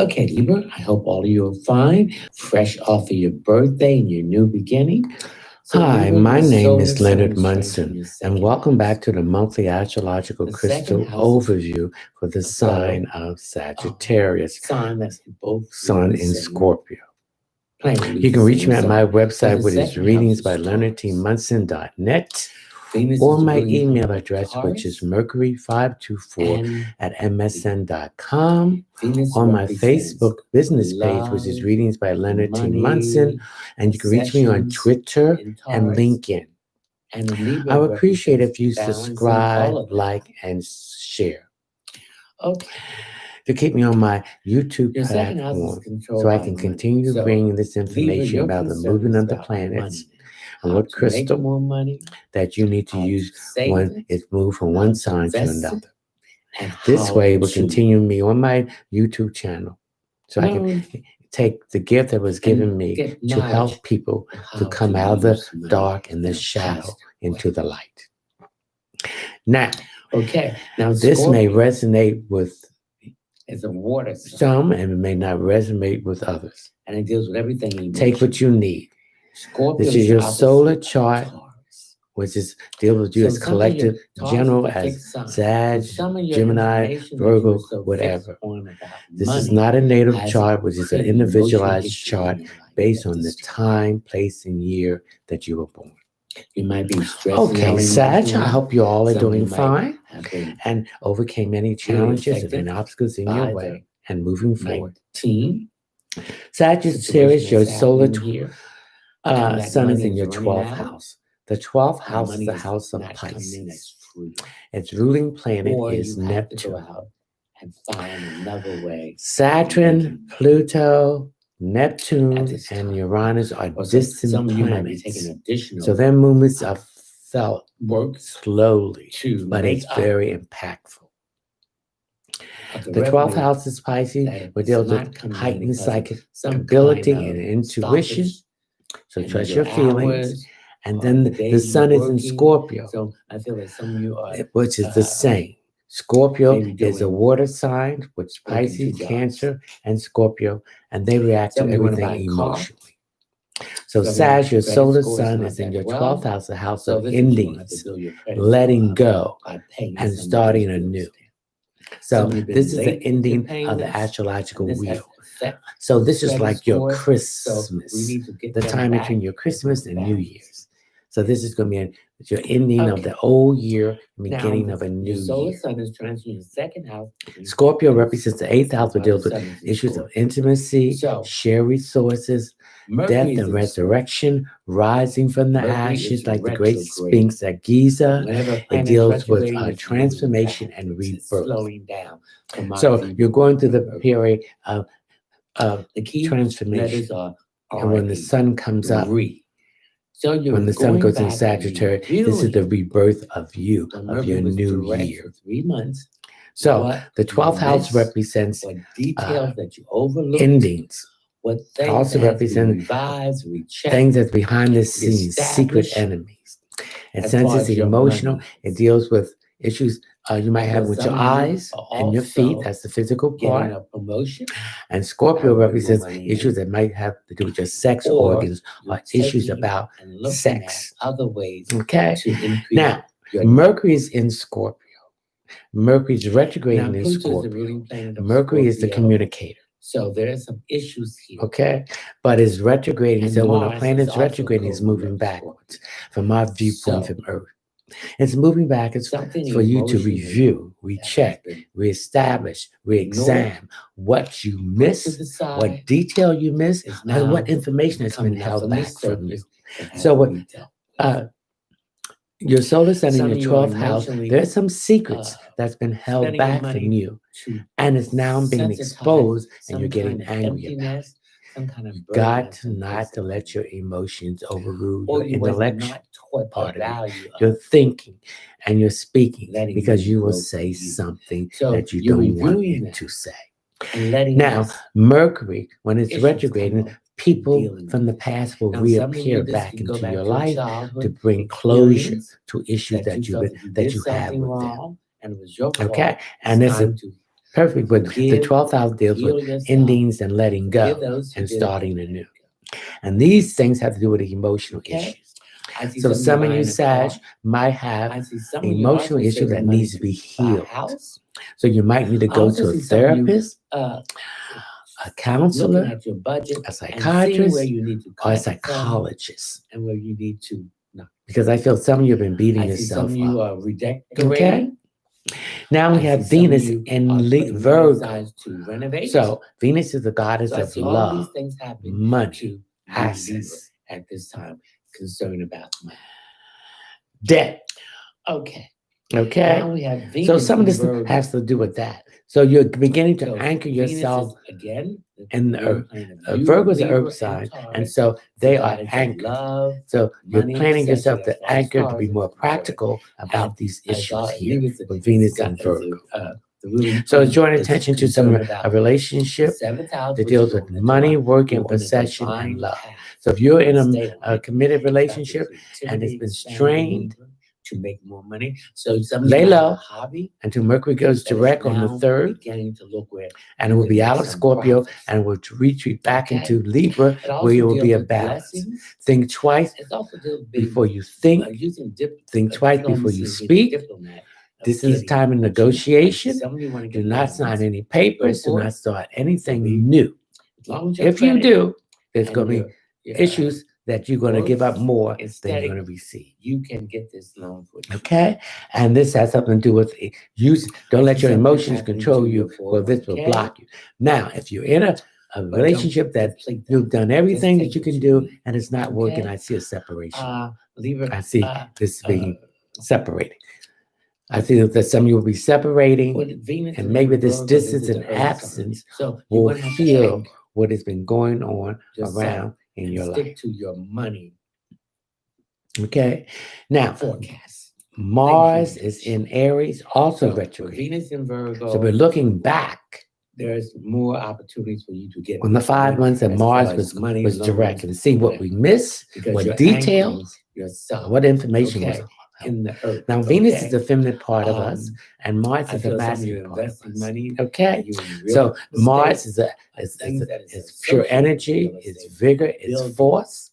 Okay, Libra, I hope all of you are fine, fresh off of your birthday and your new beginning. Hi, my name is Leonard Munson, and welcome back to the monthly astrological crystal overview for the sign of Sagittarius, Sun in Scorpio. You can reach me at my website, which is readingsbyleonardtmunson.net, or my email address, which is mercury524@msn.com, or my Facebook business page, which is Readings by Leonard T. Munson, and you can reach me on Twitter and LinkedIn. I would appreciate if you subscribe, like, and share. Okay. To keep me on my YouTube platform so I can continue bringing this information about the movement of the planets and what crystal that you need to use when it's moved from one sign to another. This way, it will continue me on my YouTube channel so I can take the gift that was given me to help people to come out of the dark and the shadow into the light. Now, this may resonate with some and it may not resonate with others. And it deals with everything. Take what you need. This is your solar chart, which is deal with you as collective, general as Sag, Gemini, Virgo, whatever. This is not a natal chart, which is an individualized chart based on the time, place, and year that you were born. You might be stressed. Okay, Sag, I hope you all are doing fine and overcame any challenges and obstacles in your way and moving forward. Sagittarius, your solar sun is in your 12th house. The 12th house is the house of Pisces. Its ruling planet is Neptune. Saturn, Pluto, Neptune, and Uranus are distant planets. So their movements are felt slowly, but it's very impactful. The 12th house is Pisces, which deals with heightened psychic ability and intuition. So trust your feelings. And then the sun is in Scorpio, which is the same. Scorpio is a water sign, which Pisces, Cancer, and Scorpio, and they react to everything emotionally. So Sag, your solar sun is in your 12th house, the house of endings, letting go, and starting anew. So this is the ending of the astrological wheel. So this is like your Christmas, the time between your Christmas and New Year's. So this is going to be your ending of the old year, beginning of a new year. Scorpio represents the 8th house, which deals with issues of intimacy, share resources, death and resurrection, rising from the ashes like the great Sphinx at Giza. It deals with transformation and rebirth. So you're going through the period of transformation. And when the sun comes up, when the sun goes in Sagittarius, this is the rebirth of you, of your new year. So the 12th house represents endings. It also represents things that's behind the scenes, secret enemies. And since it's emotional, it deals with issues you might have with your eyes and your feet. That's the physical part. And Scorpio represents issues that might have to do with your sex organs or issues about sex. Okay? Now, Mercury is in Scorpio. Mercury is retrograding in Scorpio. Mercury is the communicator. So there are some issues here. Okay? But it's retrograding. So when a planet's retrograding, it's moving backwards from our viewpoint from Earth. It's moving back. It's for you to review, recheck, reestablish, re-examine what you missed, what detail you missed, and what information has been held back from you. So what your solar sun in your 12th house, there's some secrets that's been held back from you. And it's now being exposed and you're getting angry about it. You've got not to let your emotions overrule your intellectual part of you. Your thinking and your speaking, because you will say something that you don't want it to say. Now, Mercury, when it's retrograding, people from the past will reappear back into your life to bring closure to issues that you have with them. Okay, and it's perfect. But the 12th house deals with endings and letting go and starting anew. And these things have to do with the emotional issues. So some of you, Sag, might have an emotional issue that needs to be healed. So you might need to go to a therapist, a counselor, a psychiatrist, or a psychologist. And where you need to, because I feel some of you have been beating yourself some of you up. are redecorating. Okay. Now we have Venus in Virgo. So Venus is the goddess of love, money, assets. At this time, concerned about money. Debt. Okay. Now we have Venus. So some of this has to do with that. So you're beginning to anchor yourself again in the earth. Virgo is the earth sign, and so they are anchored. So you're planning yourself to anchor to be more practical about these issues here with Venus and Virgo. So it's drawing attention to a relationship that deals with money, work, and possession, and love. So if you're in a committed relationship and it's been strained, to make more money. So lay low until Mercury goes direct on the 3rd, and it will be out of Scorpio and will retreat back into Libra, where you will be a balance. Think twice before you think. Think twice before you speak. This is a time of negotiation. Do not sign any papers. Do not start anything new. If you do, there's going to be issues that you're going to give up more than you're going to receive. You can get this loan for you. Okay? And this has something to do with use. Don't let your emotions control you, or this will block you. Now, if you're in a relationship that you've done everything that you can do and it's not working, I see a separation. I see this being separating. I see that some of you will be separating, and maybe this distance and absence will heal what has been going on around in your life. Stick to your money. Okay. Now, forecast. Mars is in Aries, also retrograde. Venus in Virgo. So we're looking back. There's more opportunities for you to get on the 5 months that Mars was direct, and see what we missed, what details, what information was in the earth. Now, Venus is the feminine part of us, and Mars is the masculine part of us. Money, okay, so Mars is pure energy, it's vigor, it's force,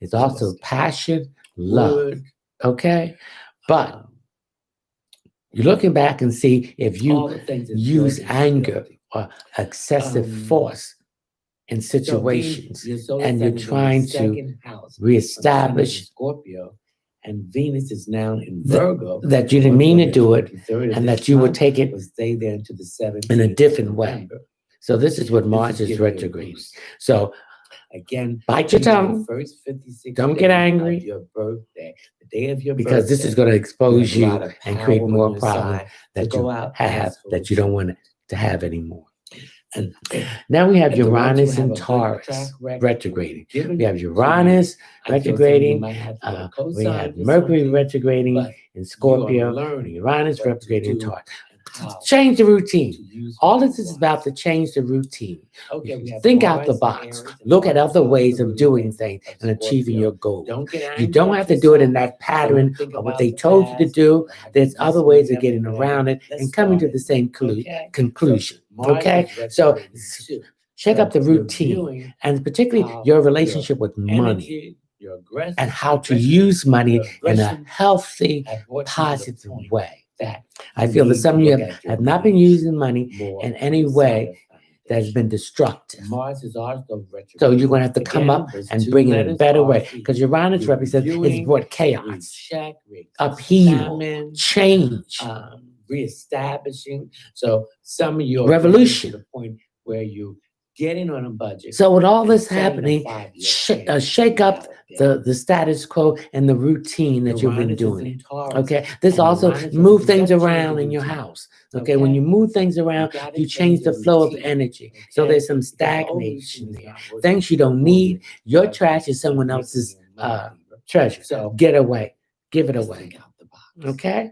it's also passion, love. Okay, but you're looking back and see if you use anger or excessive force in situations, and you're trying to reestablish Scorpio. And Venus is now in Virgo. That you didn't mean to do it, and that you would take it stay there into the 7th in a different way. So this is what Mars is retrograde. So again, bite your tongue. Don't get angry. Your birthday, the day of your because birthday, this is going to expose you and create more problems that you have that you don't want to have anymore. And now we have Uranus and Taurus retrograding. We have Uranus retrograding. We have Mercury retrograding in Scorpio. And Uranus retrograding in Taurus. Change the routine. All this is about to change the routine. Think out the box. Look at other ways of doing things and achieving your goal. You don't have to do it in that pattern of what they told you to do. There's other ways of getting around it and coming to the same conclusion. Okay? So check up the routine, and particularly your relationship with money and how to use money in a healthy, positive way. I feel that some of you have not been using money in any way that has been destructive. So you're going to have to come up and bring it in a better way, because Uranus represents it's brought chaos, upheaval, change, reestablishing. So some of your revolution, to the point where you getting on a budget. So with all this happening, shake up the status quo and the routine that you've been doing. Okay, this also move things around in your house. Okay, when you move things around, you change the flow of energy. So there's some stagnation there. Things you don't need. Your trash is someone else's treasure. So get away, give it away. Okay.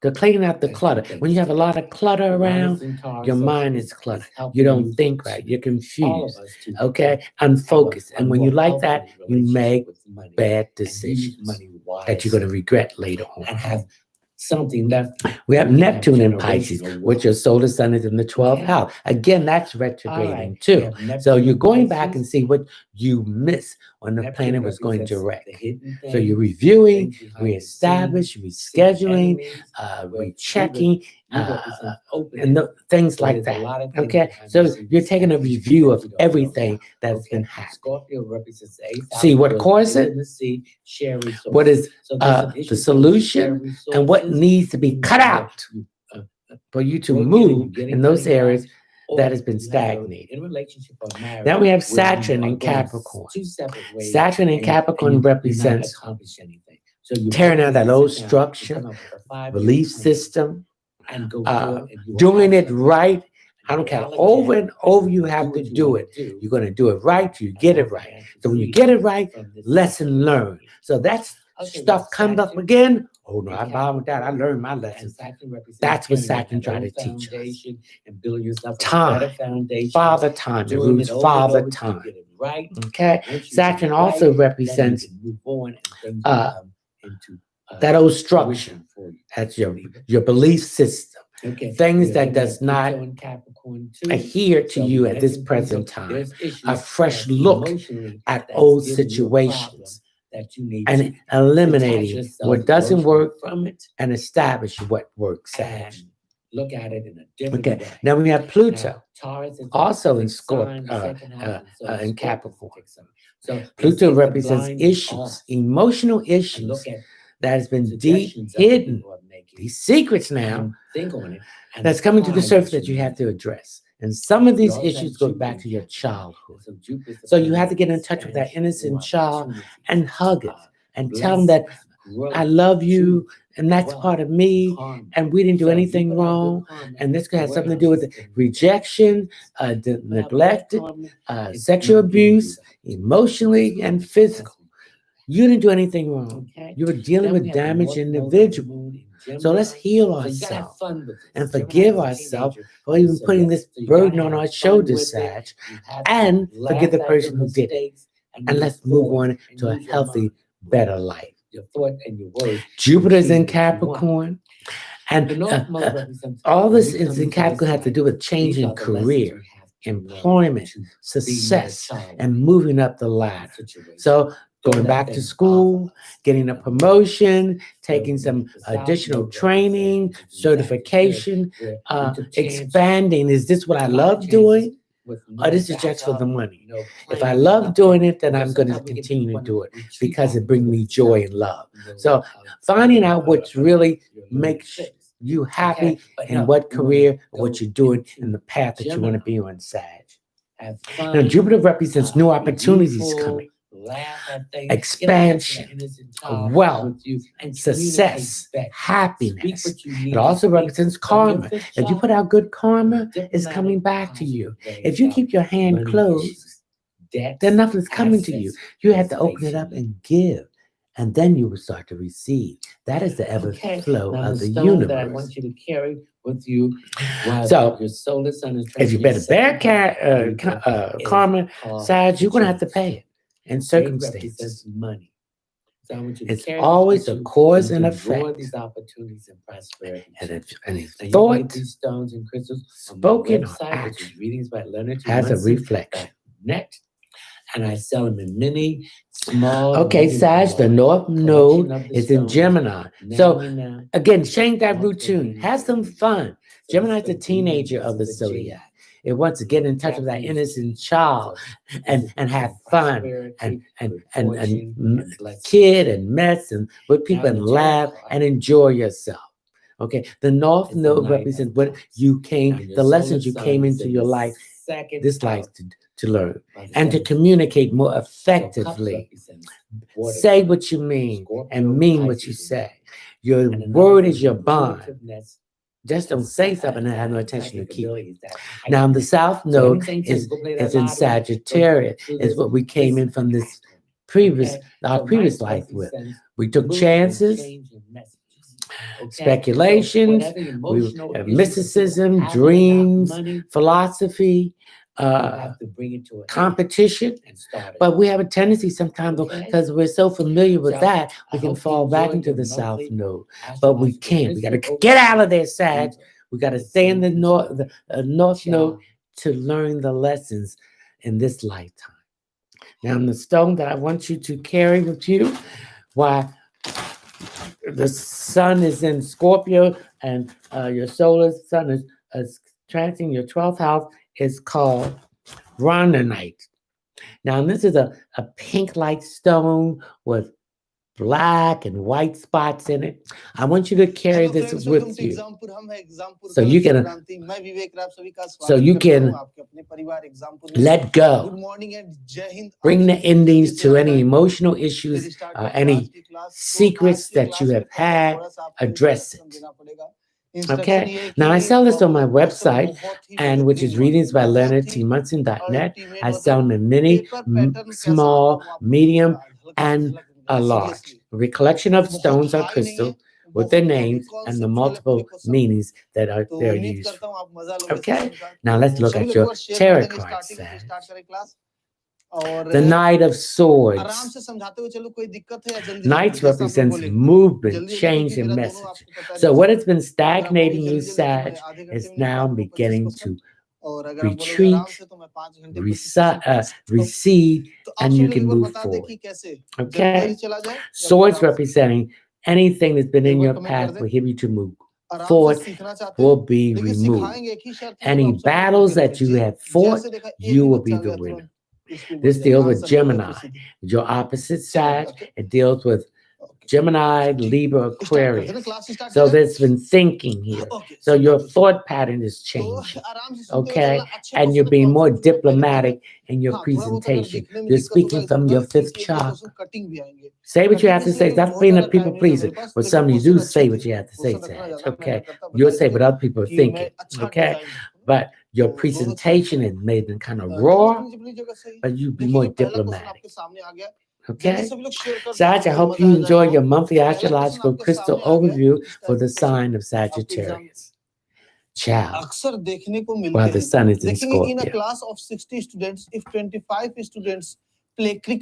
To clean out the clutter. When you have a lot of clutter around, your mind is cluttered. You don't think right. You're confused. Okay? Unfocused. And when you like that, you make bad decisions that you're going to regret later on. And have something left. We have Neptune in Pisces, which your solar sun is in the 12th house. Again, that's retrograding too. So you're going back and see what you missed when the planet was going direct. So you're reviewing, reestablishing, rescheduling, rechecking, and things like that. Okay, so you're taking a review of everything that's been happening. See what caused it, what is the solution, and what needs to be cut out for you to move in those areas that has been stagnated. Now we have Saturn in Capricorn. Saturn in Capricorn represents tearing down that old structure, belief system, doing it right. I don't care. Over and over, you have to do it. You're going to do it right. You get it right. So when you get it right, lesson learned. So that's stuff comes up again. Oh no, I'm bound with that. I learned my lesson. That's what Saturn tried to teach us. Time, father time. It rules father time. Okay. Saturn also represents that old structure. That's your belief system. Things that does not adhere to you at this present time. A fresh look at old situations and eliminating what doesn't work and establish what works. Look at it in a different way. Now we have Pluto, also in Scorpio, in Capricorn. So Pluto represents issues, emotional issues that has been deep hidden. These secrets now that's coming to the surface that you have to address. And some of these issues go back to your childhood. So you have to get in touch with that innocent child and hug it and tell them that I love you and that's part of me and we didn't do anything wrong. And this could have something to do with rejection, neglected, sexual abuse, emotionally and physically. You didn't do anything wrong. You were dealing with damaged individual. So let's heal ourselves and forgive ourselves for even putting this burden on our shoulders, Sag, and forgive the person who did it. And let's move on to a healthy, better life. Jupiter's in Capricorn. And all this is in Capricorn has to do with changing career, employment, success, and moving up the ladder. So going back to school, getting a promotion, taking some additional training, certification, expanding. Is this what I love doing? Or this is just for the money? If I love doing it, then I'm going to continue to do it because it brings me joy and love. So finding out what really makes you happy in what career, what you're doing, and the path that you want to be on, Sag. Now, Jupiter represents new opportunities coming. Expansion, wealth, success, happiness. It also represents karma. If you put out good karma, it's coming back to you. If you keep your hand closed, then nothing's coming to you. You have to open it up and give, and then you will start to receive. That is the ever flow of the universe. That I want you to carry with you. So, your solar sun is if you better bear karma, Sag, you're going to have to pay it. And circumstances, money. So it's always a cause and effect. These opportunities and prosperity. And if thought, these stones and crystals, spoken or action, readings by Leonard has a reflection. And I sell them in many small. Okay, Sag, the North Node is in Gemini. So again, change that routine. Have some fun. Gemini is the teenager of the zodiac. It wants to get in touch with that innocent child and have fun and kid and mess and with people and laugh and enjoy yourself. Okay, the North Node represents what you came, the lessons you came into your life, this life to learn and to communicate more effectively. Say what you mean and mean what you say. Your word is your bond. Just don't say something and have no attention to keep it. Now, the South Node is in Sagittarius. Is what we came in from this our previous life with. We took chances, speculations, we have mysticism, dreams, philosophy, competition, but we have a tendency sometimes because we're so familiar with that, we can fall back into the South Node, but we can't. We got to get out of there, Sag. We got to stay in the North Node to learn the lessons in this lifetime. Now, the stone that I want you to carry with you, why the sun is in Scorpio and your solar sun is transiting your 12th house, is called Rhononite. Now, this is a pink-like stone with black and white spots in it. I want you to carry this with you, so you can let go. Bring the endings to any emotional issues, any secrets that you have had. Address it. Okay. Now I sell this on my website, and which is readingsbyleonardtmunson.net. I sell them in mini, small, medium, and a large. A collection of stones or crystal with their names and the multiple meanings that they're used for. Okay. Now let's look at your tarot cards. The Knight of Swords. Knights represents movement, change, and message. So what has been stagnating you, Sag, is now beginning to retreat, recede, and you can move forward. Okay? Swords representing anything that's been in your path will help you to move forward will be removed. Any battles that you have fought, you will be the winner. This deals with Gemini, your opposite side. It deals with Gemini, Libra, Aquarius. So there's been thinking here. So your thought pattern is changing. Okay? And you're being more diplomatic in your presentation. You're speaking from your fifth chakra. Say what you have to say. Stop being a people pleaser. But some of you do say what you have to say, Sag. Okay? You'll say what other people are thinking. Okay? But your presentation is made in kind of raw, but you be more diplomatic. Okay? Sag, I hope you enjoy your monthly astrological crystal overview for the sign of Sagittarius. Ciao. While the sun is in Scorpio. In a class of 60 students, if 25 students play cricket,